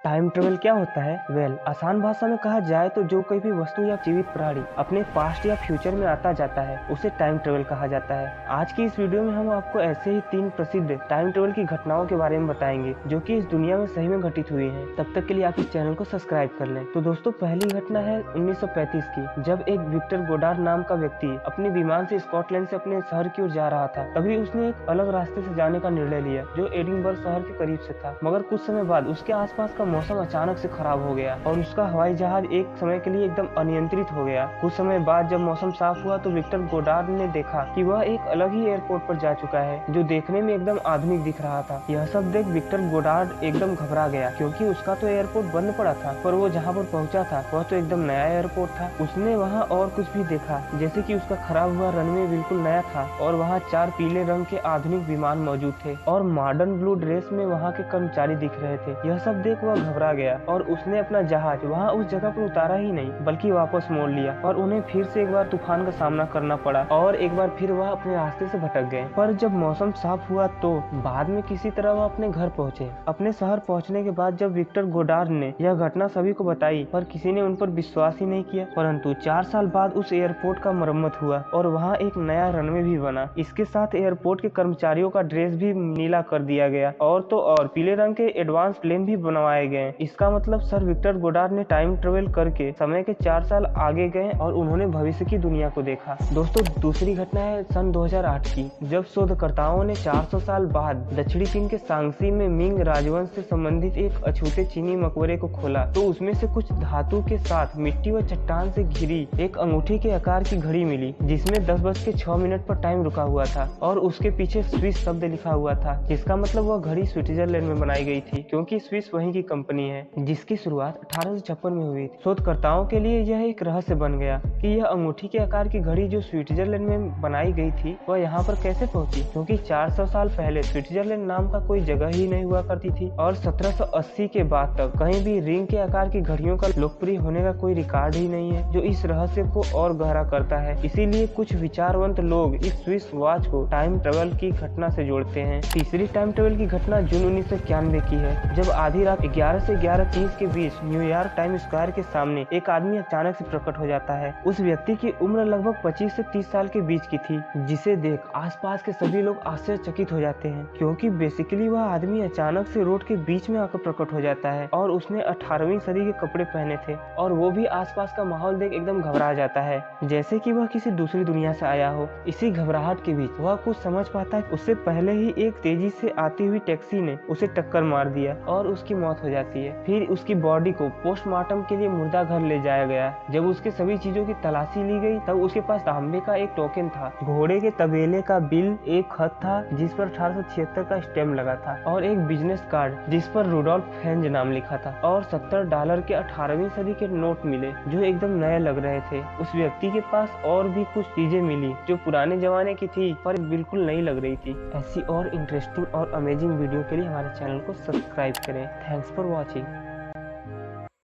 Time travel क्या होता है? आसान भाषा में कहा जाए तो जो कोई भी वस्तु या जीवित प्राणी अपने पास्ट या फ्यूचर में आता जाता है उसे टाइम ट्रेवल कहा जाता है। आज की इस वीडियो में हम आपको ऐसे ही 3 प्रसिद्ध टाइम ट्रेवल की घटनाओं के बारे में बताएंगे जो कि इस दुनिया में सही में घटित हुई हैं। तब तक के लिए आप इस चैनल को सब्सक्राइब कर लें। तो दोस्तों, पहली घटना है 1935 की, जब एक विक्टर गोडार्ड नाम का व्यक्ति अपने विमान से स्कॉटलैंड से अपने शहर की ओर जा रहा था। तभी उसने एक अलग रास्ते से जाने का निर्णय लिया जो एडिनबर्ग शहर के करीब से था। मगर कुछ समय बाद उसके आसपास का मौसम अचानक से खराब हो गया और उसका हवाई जहाज एक समय के लिए एकदम अनियंत्रित हो गया। कुछ समय बाद जब मौसम साफ हुआ तो विक्टर गोडार्ड ने देखा कि वह एक अलग ही एयरपोर्ट पर जा चुका है जो देखने में एकदम आधुनिक दिख रहा था। यह सब देख विक्टर गोडार्ड एकदम घबरा गया क्योंकि उसका तो एयरपोर्ट बंद पड़ा था, पर वो जहाँ पर पहुंचा था वह तो एकदम नया एयरपोर्ट था। उसने वहाँ और कुछ भी देखा, जैसे कि उसका खराब हुआ रनवे बिल्कुल नया था और वहाँ 4 पीले रंग के आधुनिक विमान मौजूद थे और मॉडर्न ब्लू ड्रेस में वहाँ के कर्मचारी दिख रहे थे। यह सब देख वह घबरा गया और उसने अपना जहाज वहाँ उस जगह पर उतारा ही नहीं बल्कि वापस मोड़ लिया और उन्हें फिर से एक बार तूफान का सामना करना पड़ा और एक बार फिर वह अपने रास्ते से भटक गए। पर जब मौसम साफ हुआ तो बाद में किसी तरह वह अपने घर पहुंचे। अपने शहर पहुंचने के बाद जब विक्टर गोडार्ड ने यह घटना सभी को बताई, पर किसी ने उन पर विश्वास ही नहीं किया। परंतु 4 साल बाद उस एयरपोर्ट का मरम्मत हुआ और वहाँ एक नया रनवे भी बना। इसके साथ एयरपोर्ट के कर्मचारियों का ड्रेस भी नीला कर दिया गया और तो और पीले रंग के एडवांस प्लेन भी बनवाए गए। इसका मतलब सर विक्टर गोडार्ड ने टाइम ट्रेवल करके समय के 4 साल आगे गए और उन्होंने भविष्य की दुनिया को देखा। दोस्तों, दूसरी घटना है सन 2008 की, जब शोधकर्ताओं ने 400 साल बाद दक्षिणी चीन के सांगसी में मिंग राजवंश से संबंधित एक अछूते चीनी मकबरे को खोला तो उसमें से कुछ धातु के साथ मिट्टी व चट्टान से घिरी एक अंगूठी के आकार की घड़ी मिली जिसमें 10:06 पर टाइम रुका हुआ था और उसके पीछे स्विस शब्द लिखा हुआ था, जिसका मतलब वह घड़ी स्विट्जरलैंड में बनाई गई थी क्योंकि स्विस वहीं की कंपनी है जिसकी शुरुआत 1856 में हुई थी। शोधकर्ताओं के लिए यह एक रहस्य बन गया कि यह अंगूठी के आकार की घड़ी जो स्विट्जरलैंड में बनाई गई थी वह यहाँ पर कैसे पहुंची, क्योंकि 400 साल पहले स्विट्जरलैंड नाम का कोई जगह ही नहीं हुआ करती थी और 1780 के बाद तक कहीं भी रिंग के आकार की घड़ियों का लोकप्रिय होने का कोई रिकॉर्ड ही नहीं है, जो इस रहस्य को और गहरा करता है। इसीलिए कुछ विचारवंत लोग इस स्विस वॉच को टाइम ट्रेवल की घटना से जोड़ते हैं। तीसरी टाइम ट्रेवल की घटना जून 1991 की है, जब आधी रात 11 से 11:30 के बीच न्यूयॉर्क टाइम स्क्वायर के सामने एक आदमी अचानक से प्रकट हो जाता है। उस व्यक्ति की उम्र लगभग 25 से 30 साल के बीच की थी, जिसे देख आसपास के सभी लोग आश्चर्यचकित हो जाते हैं क्योंकि बेसिकली वह आदमी अचानक से रोड के बीच में आकर प्रकट हो जाता है और उसने 18वीं सदी के कपड़े पहने थे और वो भी आसपास का माहौल देख एकदम घबरा जाता है, जैसे कि वह किसी दूसरी दुनिया से आया हो। इसी घबराहट के बीच वह कुछ समझ पाता है। उससे पहले ही एक तेजी से आती हुई टैक्सी ने उसे टक्कर मार दिया और उसकी मौत हो जाती है। फिर उसकी बॉडी को पोस्टमार्टम के लिए मुर्दा घर ले जाया गया। जब उसके सभी चीजों की तलाशी ली गई तब उसके पास तांबे का एक टोकन था, घोड़े के तबेले का बिल, एक खत था जिस पर 1876 का स्टैम्प लगा था और एक बिजनेस कार्ड जिस पर रुडोल्फ हेंज नाम लिखा था और $70 के 18वीं सदी के नोट मिले जो एकदम नए लग रहे थे। उस व्यक्ति के पास और भी कुछ चीजें मिली जो पुराने जमाने की थी पर बिल्कुल नई लग रही थी। ऐसी और इंटरेस्टिंग और अमेजिंग वीडियो के लिए हमारे चैनल को सब्सक्राइब करें। Thanks for watching.